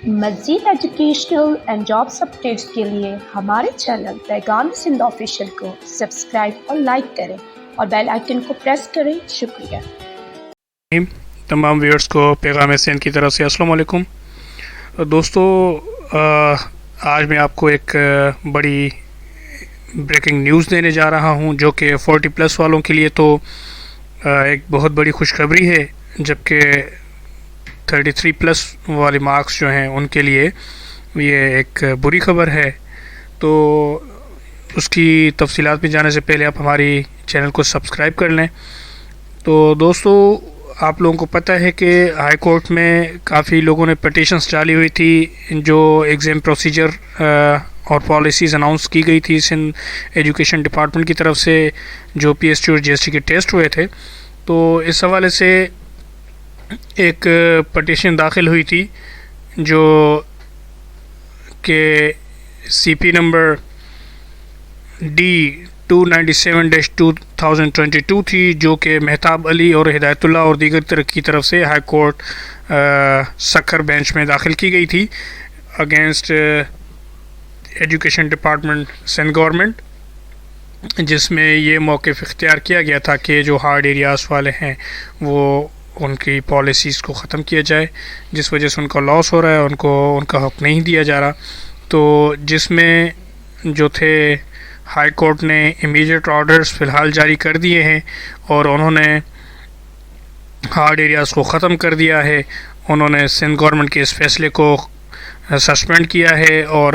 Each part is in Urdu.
مزید ایجوکیشنل اینڈ جابس اپڈیٹس کے لیے ہمارے چینل پیغام سندھ آفیشیل کو سبسکرائب اور لائک کریں اور بیل آئیکن کو پریس کریں. شکریہ. تمام ویورز کو پیغام سندھ کی طرف سے السلام علیکم. دوستو، آج میں آپ کو ایک بڑی بریکنگ نیوز دینے جا رہا ہوں جو کہ 40+ والوں کے لیے تو ایک بہت بڑی خوشخبری ہے، جبکہ 33+ والے مارکس جو ہیں ان کے لیے یہ ایک بری خبر ہے. تو اس کی تفصیلات میں جانے سے پہلے آپ ہماری چینل کو سبسکرائب کر لیں. تو دوستو، آپ لوگوں کو پتہ ہے کہ ہائی کورٹ میں کافی لوگوں نے پٹیشنز ڈالی ہوئی تھی جو ایگزام پروسیجر اور پالیسیز اناؤنس کی گئی تھی سندھ ایجوکیشن ڈپارٹمنٹ کی طرف سے جو PST اور GST کے ٹیسٹ ہوئے تھے. تو اس حوالے سے ایک پٹیشن داخل ہوئی تھی جو کہ CP نمبر D-297-2022 تھی، جو کہ مہتاب علی اور ہدایت اللہ اور دیگر کی طرف سے ہائی کورٹ سکھر بینچ میں داخل کی گئی تھی against education department Sindh government, جس میں یہ موقف اختیار کیا گیا تھا کہ جو ہارڈ ایریاز والے ہیں وہ ان کی پالیسیز کو ختم کیا جائے، جس وجہ سے ان کا لاس ہو رہا ہے، ان کا حق نہیں دیا جا رہا. تو جس میں جو تھے ہائی کورٹ نے امیڈیٹ آرڈرز فی الحال جاری کر دیے ہیں اور انہوں نے ہارڈ ایریاز کو ختم کر دیا ہے. انہوں نے سندھ گورنمنٹ کے اس فیصلے کو سسپینڈ کیا ہے اور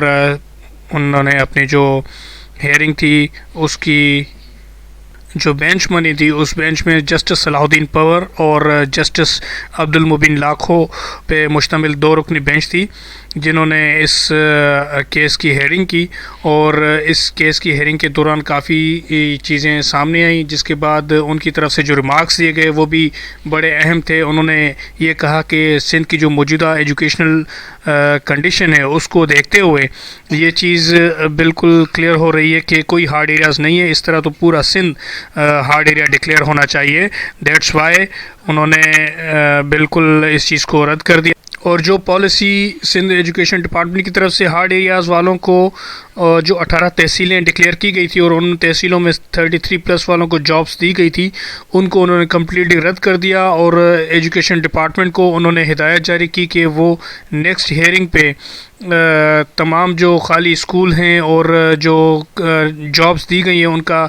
انہوں نے اپنی جو ہیئرنگ تھی اس کی جو بینچ بنی تھی اس بینچ میں جسٹس صلاح الدین پور اور جسٹس عبد المبین لاکھو پہ مشتمل 2 رکنی بینچ تھی، جنہوں نے اس کیس کی ہیئرنگ کی. اور اس کیس کی ہیئرنگ کے دوران کافی چیزیں سامنے آئیں، جس کے بعد ان کی طرف سے جو ریمارکس دیے گئے وہ بھی بڑے اہم تھے. انہوں نے یہ کہا کہ سندھ کی جو موجودہ ایجوکیشنل کنڈیشن ہے اس کو دیکھتے ہوئے یہ چیز بالکل کلیئر ہو رہی ہے کہ کوئی ہارڈ ایریاز نہیں ہے، اس طرح تو پورا سندھ ہارڈ ایریا ڈکلیئر ہونا چاہیے. دیٹس وائی انہوں نے بالکل اس چیز کو رد کر دیا. اور جو پالیسی سندھ ایجوکیشن ڈپارٹمنٹ کی طرف سے ہارڈ ایریاز والوں کو جو 18 تحصیلیں ڈکلیئر کی گئی تھی اور ان تحصیلوں میں 33+ والوں کو جابس دی گئی تھی، ان کو انہوں نے کمپلیٹلی رد کر دیا. اور ایجوکیشن ڈپارٹمنٹ کو انہوں نے ہدایت جاری کی کہ وہ نیکسٹ ہیئرنگ پہ تمام جو خالی اسکول ہیں اور جو جابس دی گئی ہیں ان کا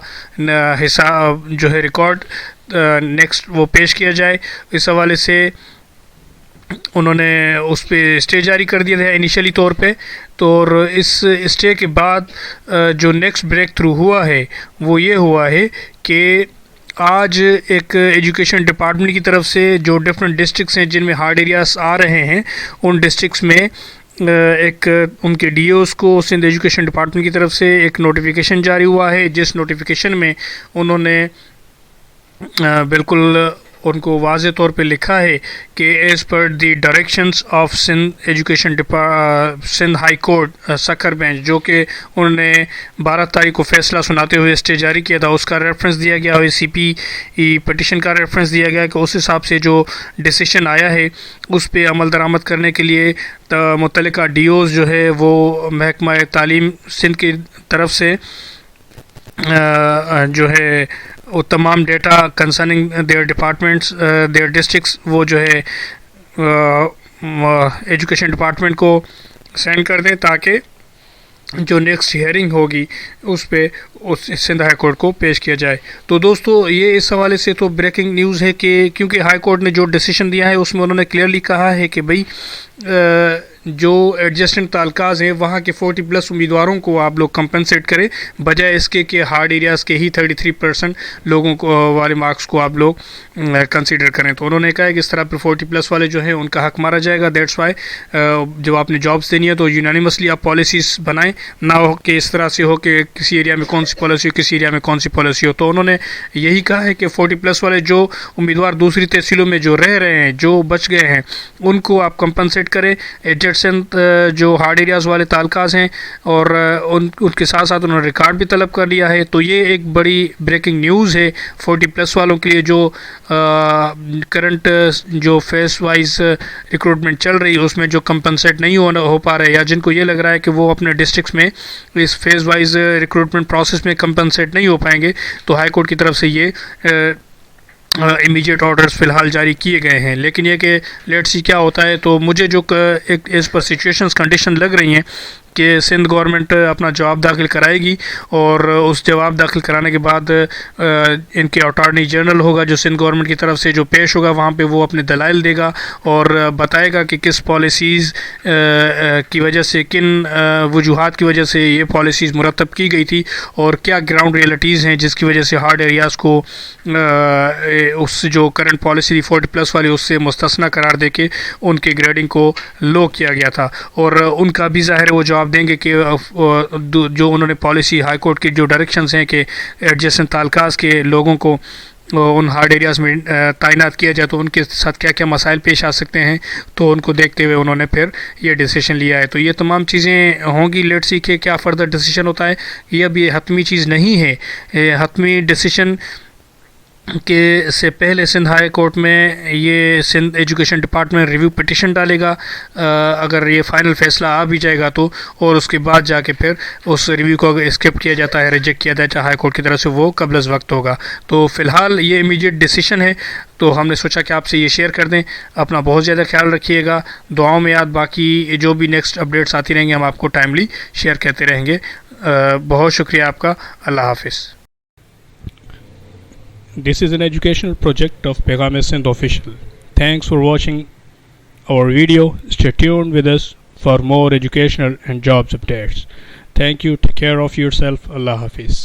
حساب جو ہے ریکارڈ نیکسٹ وہ پیش کیا جائے. اس حوالے سے انہوں نے اس پہ اسٹے جاری کر دیا تھا انیشلی طور پہ. تو اس اسٹے کے بعد جو نیکسٹ بریک تھرو ہوا ہے وہ یہ ہوا ہے کہ آج ایک ایجوکیشن ڈپارٹمنٹ کی طرف سے جو ڈفرینٹ ڈسٹرکٹس ہیں جن میں ہارڈ ایریاز آ رہے ہیں ان ڈسٹرکٹس میں ایک ان کے DOs کو سندھ ایجوکیشن ڈپارٹمنٹ کی طرف سے ایک نوٹیفیکیشن جاری ہوا ہے، جس نوٹیفیکیشن میں انہوں نے بالکل ان کو واضح طور پہ لکھا ہے کہ as per the directions of Sindh education Sindh high court Sukkur bench, جو کہ انہوں نے 12 تاریخ کو فیصلہ سناتے ہوئے اسٹے جاری کیا تھا، اس کا ریفرنس دیا گیا ہے. CP پٹیشن کا ریفرنس دیا گیا کہ اس حساب سے جو ڈیسیشن آیا ہے اس پہ عمل درآمد کرنے کے لیے متعلقہ DOs جو ہے وہ محکمہ تعلیم سندھ کی طرف سے جو ہے وہ تمام data concerning their departments their districts وہ جو ہے ایجوکیشن ڈپارٹمنٹ کو سینڈ کر دیں تاکہ جو نیکسٹ ہیئرنگ ہوگی اس پہ اس سندھ ہائی کورٹ کو پیش کیا جائے. تو دوستو، یہ اس حوالے سے تو بریکنگ نیوز ہے کہ کیونکہ ہائی کورٹ نے جو ڈیسیشن دیا ہے اس میں انہوں نے کلیئرلی کہا ہے کہ بھئی جو ایڈجسٹنٹ تعلقات ہیں وہاں کے 40+ امیدواروں کو آپ لوگ کمپنسیٹ کریں، بجائے اس کے کہ ہارڈ ایریاز کے ہی 33% لوگوں کو والے مارکس کو آپ لوگ کنسیڈر کریں. تو انہوں نے کہا ہے کہ اس طرح پہ 40+ والے جو ہیں ان کا حق مارا جائے گا. دیٹس وائی جب آپ نے جابس دینی ہے تو یونانیمسلی آپ پالیسیز بنائیں، نہ ہو کہ اس طرح سے ہو کہ کسی ایریا میں کون سی پالیسی ہو، کسی ایریا میں کون سی پالیسی ہو. تو انہوں نے یہی کہا ہے کہ 40+ والے جو امیدوار دوسری تحصیلوں میں جو رہ رہے ہیں، جو بچ گئے ہیں، ان کو آپ کمپنسیٹ کریں. ایڈجسٹ بجٹ سندھ جو ہارڈ ایریاز والے تعلقات ہیں اور ان کے ساتھ ساتھ انہوں نے ریکارڈ بھی طلب کر لیا ہے. تو یہ ایک بڑی بریکنگ نیوز ہے 40+ والوں کے لیے جو کرنٹ جو فیس وائز ریکروٹمنٹ چل رہی ہے اس میں جو کمپنسیٹ نہیں ہو پا رہے یا جن کو یہ لگ رہا ہے کہ وہ اپنے ڈسٹرکٹس میں اس فیز وائز ریکروٹمنٹ پروسیس میں کمپنسیٹ نہیں ہو پائیں گے, تو ہائی کورٹ کی طرف سے یہ امیجیٹ آرڈرز فی الحال جاری کیے گئے ہیں. لیکن یہ کہ لیٹ سی کیا ہوتا ہے. تو مجھے جو ایک اس پر سچویشنز کنڈیشن لگ رہی ہیں کہ سندھ گورنمنٹ اپنا جواب داخل کرائے گی اور اس جواب داخل کرانے کے بعد ان کے اٹارنی جنرل ہوگا جو سندھ گورنمنٹ کی طرف سے جو پیش ہوگا وہاں پہ وہ اپنے دلائل دے گا اور بتائے گا کہ کس پالیسیز کی وجہ سے کن وجوہات کی وجہ سے یہ پالیسیز مرتب کی گئی تھی اور کیا گراؤنڈ ریئلٹیز ہیں جس کی وجہ سے ہارڈ ایریاز کو اس جو کرنٹ پالیسی 40+ والی اس سے مستثنی قرار دے کے ان کے گریڈنگ کو لو کیا گیا تھا. اور ان کا بھی ظاہر ہے وہ جواب دیں گے کہ جو انہوں نے پالیسی ہائی کورٹ کی جو ڈائریکشنز ہیں کہ ایڈجسٹنٹ تعلقات کے لوگوں کو ان ہارڈ ایریاز میں تعینات کیا جائے تو ان کے ساتھ کیا کیا مسائل پیش آ سکتے ہیں, تو ان کو دیکھتے ہوئے انہوں نے پھر یہ ڈیسیشن لیا ہے. تو یہ تمام چیزیں ہوں گی. لیٹ سی کہ کیا فردر ڈیسیشن ہوتا ہے. یہ اب یہ حتمی چیز نہیں ہے. حتمی ڈیسیشن کے سے پہلے سندھ ہائی کورٹ میں یہ Sindh education department review petition ڈالے گا اگر یہ فائنل فیصلہ آ بھی جائے گا تو, اور اس کے بعد جا کے پھر اس ریویو کو اگر اسکپ کیا جاتا ہے ریجیکٹ کیا جاتا ہے ہائی کورٹ کی طرف سے وہ قبل از وقت ہوگا. تو فی الحال یہ امیجیٹ ڈیسیشن ہے تو ہم نے سوچا کہ آپ سے یہ شیئر کر دیں. اپنا بہت زیادہ خیال رکھیے گا, دعاؤں میں یاد. باقی جو بھی نیکسٹ اپڈیٹس آتی رہیں گے ہم آپ کو ٹائملی شیئر کرتے رہیں گے. بہت شکریہ آپ کا. اللہ حافظ. This is an educational project of Paigam Sindh Official. Thanks for watching our video. Stay tuned with us for more educational and jobs updates. Thank you. Take care of yourself. Allah Hafiz.